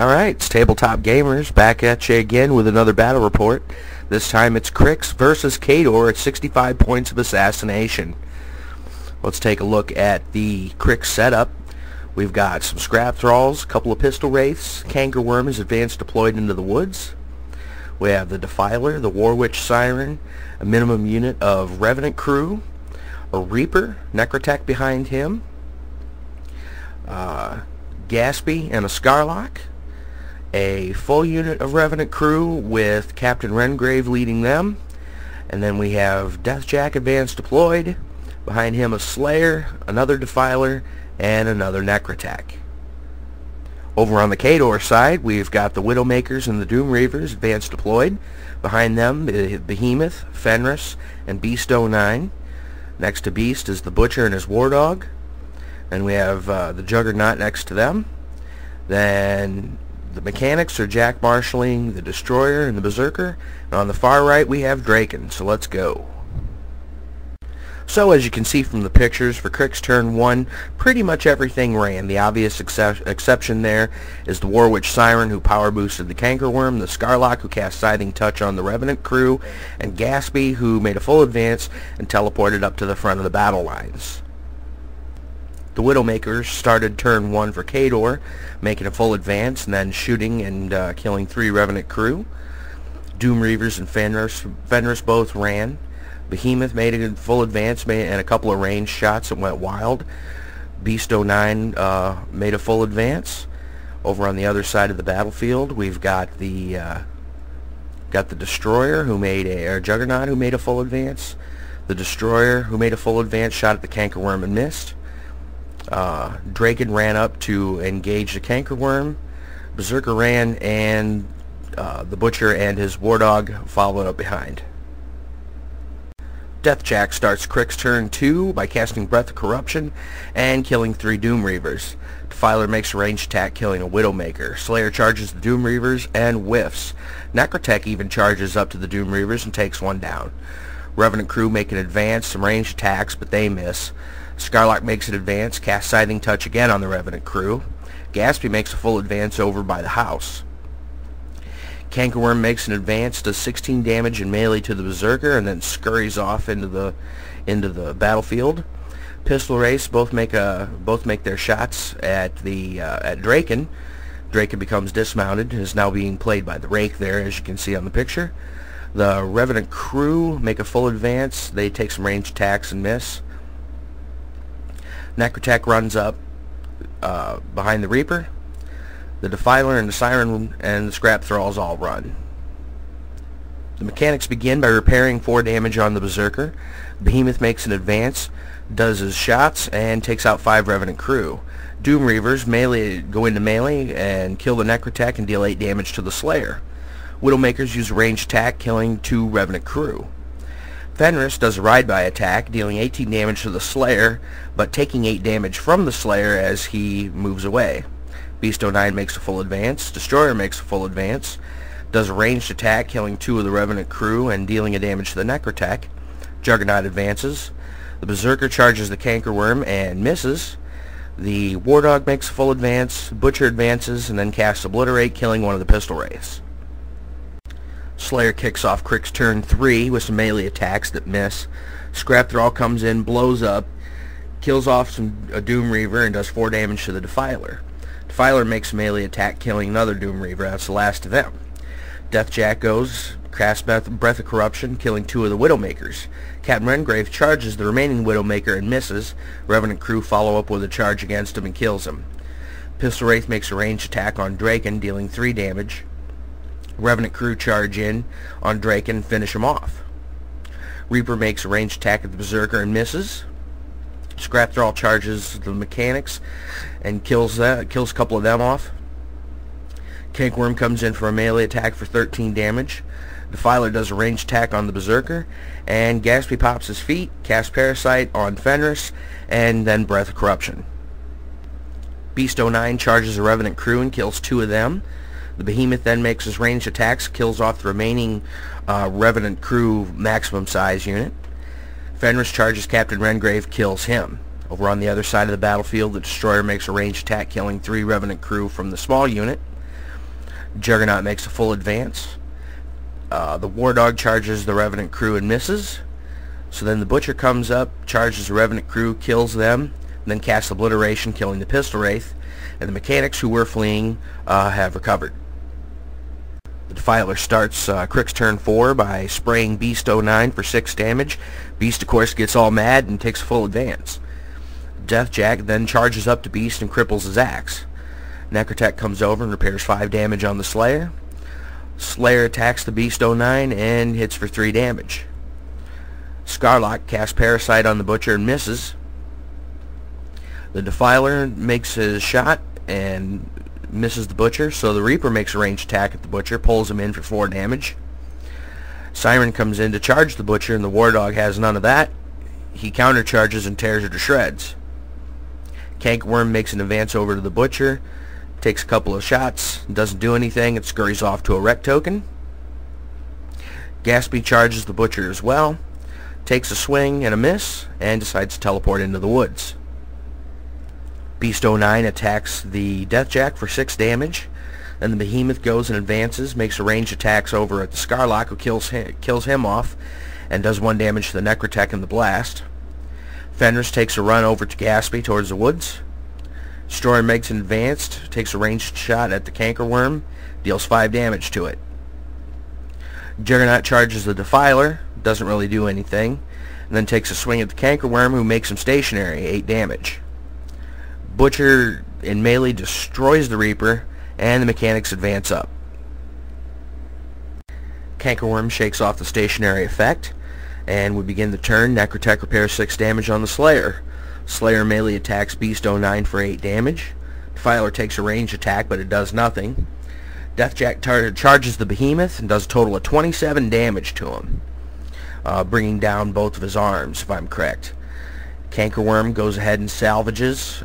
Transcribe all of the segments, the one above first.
Alright, it's Tabletop Gamers back at you again with another battle report. This time it's Crix versus Khador at 65 points of assassination. Let's take a look at the Crix setup. We've got some scrap thralls, a couple of pistol wraiths, cankerworm is advanced deployed into the woods. We have the Defiler, the Warwitch Siren, a minimum unit of Revenant crew, a Reaper, Necrotech behind him, Gaspy and a Scarlock, a full unit of Revenant crew with Captain Rengrave leading them, and then we have Deathjack advanced deployed, behind him a Slayer, another Defiler, and another Necrotech. Over on the Khador side, we've got the Widowmakers and the Doomreavers advanced deployed, behind them the Behemoth, Fenris, and Beast 09. Next to Beast is the Butcher and his War Dog, and we have the Juggernaut next to them. Then the mechanics are Jack marshalling the Destroyer and the Berserker, and on the far right we have Draken, so let's go. So as you can see from the pictures, for Crix turn 1, pretty much everything ran. The obvious exception there is the Warwitch Siren, who power boosted the Cankerworm, the Scarlock, who cast Scything Touch on the Revenant crew, and Gaspy, who made a full advance and teleported up to the front of the battle lines. The Widowmakers started turn 1 for Khador, making a full advance and then shooting and killing 3 Revenant crew. Doomreavers and Fenris both ran. Behemoth made a full advance and a couple of ranged shots that went wild. Beast 09 made a full advance. Over on the other side of the battlefield, we've got the Destroyer, who made or Juggernaut, who made a full advance. The Destroyer, who made a full advance, shot at the Cankerworm and missed. Draken ran up to engage the Cankerworm. Berserker ran, and the Butcher and his War Dog followed up behind. Deathjack starts Crix turn 2 by casting Breath of Corruption and killing 3 Doomreavers. Defiler makes a ranged attack, killing a Widowmaker. Slayer charges the Doomreavers and whiffs. Necrotech even charges up to the Doomreavers and takes one down. Revenant crew make an advance, some ranged attacks, but they miss. Scarlock makes an advance, casts Scything Touch again on the Revenant crew. Gaspy makes a full advance over by the house. Cankerworm makes an advance, does 16 damage in melee to the Berserker, and then scurries off into the battlefield. Pistol Wraiths both make their shots at Draken. Draken becomes dismounted and is now being played by the Rake there, as you can see on the picture. The Revenant crew make a full advance. They take some ranged attacks and miss. Necrotech runs up behind the Reaper. The Defiler and the Siren and the Scrap Thralls all run. The mechanics begin by repairing 4 damage on the Berserker. Behemoth makes an advance, does his shots, and takes out 5 Revenant crew. Doomreavers go into melee and kill the Necrotech and deal 8 damage to the Slayer. Widowmakers use a ranged attack, killing 2 Revenant crew. Fenris does a ride-by attack, dealing 18 damage to the Slayer, but taking 8 damage from the Slayer as he moves away. Beast 09 makes a full advance. Destroyer makes a full advance. Does a ranged attack, killing 2 of the Revenant crew and dealing a damage to the Necrotech. Juggernaut advances. The Berserker charges the Cankerworm and misses. The War Dog makes a full advance. Butcher advances and then casts Obliterate, killing one of the Pistol Wraiths. Slayer kicks off Crix turn 3 with some melee attacks that miss. Scrap Thrall comes in, blows up, kills off a Doomreaver, and does 4 damage to the Defiler. Defiler makes a melee attack, killing another Doomreaver. That's the last of them. Deathjack goes, casts Breath of Corruption, killing 2 of the Widowmakers. Captain Rengrave charges the remaining Widowmaker and misses. Revenant crew follow up with a charge against him and kills him. Pistol Wraith makes a ranged attack on Draken, dealing 3 damage. Revenant crew charge in on Draken and finish him off. Reaper makes a ranged attack at the Berserker and misses. Scrap Thrall charges the mechanics and kills a couple of them off. Cankerworm comes in for a melee attack for 13 damage. Defiler does a ranged attack on the Berserker, and Gaspy pops his feet, casts Parasite on Fenris, and then Breath of Corruption. Beast 09 charges a Revenant crew and kills 2 of them. The Behemoth then makes his ranged attacks, kills off the remaining Revenant crew maximum size unit. Fenris charges Captain Rengrave, kills him. Over on the other side of the battlefield, the Destroyer makes a ranged attack, killing 3 Revenant crew from the small unit. Juggernaut makes a full advance. The War Dog charges the Revenant crew and misses. So then the Butcher comes up, charges the Revenant crew, kills them, and then casts Obliteration, killing the Pistol Wraith. And the mechanics who were fleeing have recovered. The Defiler starts Crick's turn 4 by spraying Beast 09 for 6 damage. Beast, of course, gets all mad and takes a full advance. Deathjack then charges up to Beast and cripples his axe. Necrotech comes over and repairs 5 damage on the Slayer. Slayer attacks the Beast 09 and hits for 3 damage. Scarlock casts Parasite on the Butcher and misses. The Defiler makes his shot and misses the Butcher, so the Reaper makes a ranged attack at the Butcher, pulls him in for 4 damage. Siren comes in to charge the Butcher, and the War Dog has none of that. He countercharges and tears her to shreds. Cankerworm makes an advance over to the Butcher, takes a couple of shots, doesn't do anything, and scurries off to a wreck token. Gaspy charges the Butcher as well, takes a swing and a miss, and decides to teleport into the woods. Beast 09 attacks the Deathjack for 6 damage. Then the Behemoth goes and advances, makes a ranged attacks over at the Scarlock, who kills him off, and does 1 damage to the Necrotech in the blast. Fenris takes a run over to Gaspy towards the woods. Destroyer makes an advance, takes a ranged shot at the Cankerworm, deals 5 damage to it. Juggernaut charges the Defiler, doesn't really do anything, and then takes a swing at the Cankerworm, who makes him stationary, 8 damage. Butcher in melee destroys the Reaper, and the mechanics advance up. Cankerworm shakes off the stationary effect, and we begin the turn. Necrotech repairs 6 damage on the Slayer. Slayer melee attacks Beast 09 for 8 damage. Defiler takes a ranged attack, but it does nothing. Deathjack charges the Behemoth and does a total of 27 damage to him, bringing down both of his arms, if I'm correct. Cankerworm goes ahead and salvages,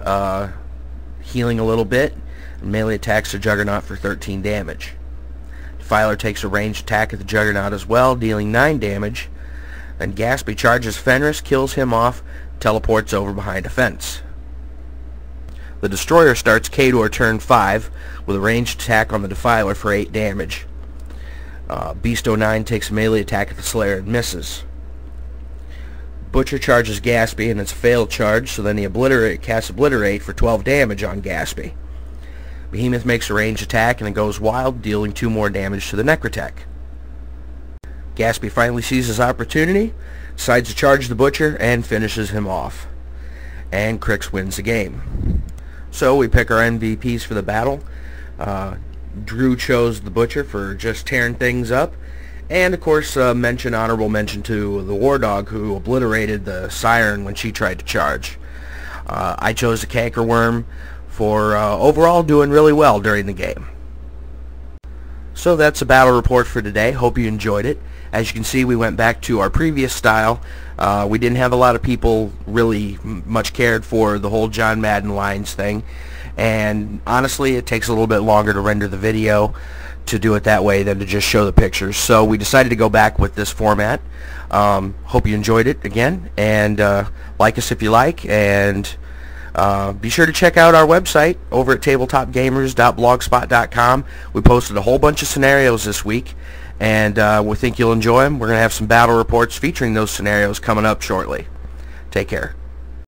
healing a little bit, and melee attacks the Juggernaut for 13 damage. Defiler takes a ranged attack at the Juggernaut as well, dealing 9 damage. Then Gaspy charges Fenris, kills him off, teleports over behind a fence. The Destroyer starts Khador turn 5 with a ranged attack on the Defiler for 8 damage. Beast 09 takes a melee attack at the Slayer and misses. Butcher charges Gaspy, and it's a failed charge, so then he casts Obliterate for 12 damage on Gaspy. Behemoth makes a ranged attack, and it goes wild, dealing 2 more damage to the Necrotech. Gaspy finally sees his opportunity, decides to charge the Butcher, and finishes him off. And Crix wins the game. So we pick our MVPs for the battle. Drew chose the Butcher for just tearing things up. And, of course, honorable mention to the War Dog, who obliterated the Siren when she tried to charge. I chose the Cankerworm for overall doing really well during the game. So that's a battle report for today. Hope you enjoyed it. As you can see, we went back to our previous style. We didn't have a lot of people really much cared for the whole John Madden lines thing. And honestly, it takes a little bit longer to render the video to do it that way than to just show the pictures. So we decided to go back with this format. Hope you enjoyed it again, and like us if you like, and be sure to check out our website over at TableTopGamers.blogspot.com. We posted a whole bunch of scenarios this week, and we think you'll enjoy them. We're going to have some battle reports featuring those scenarios coming up shortly. Take care.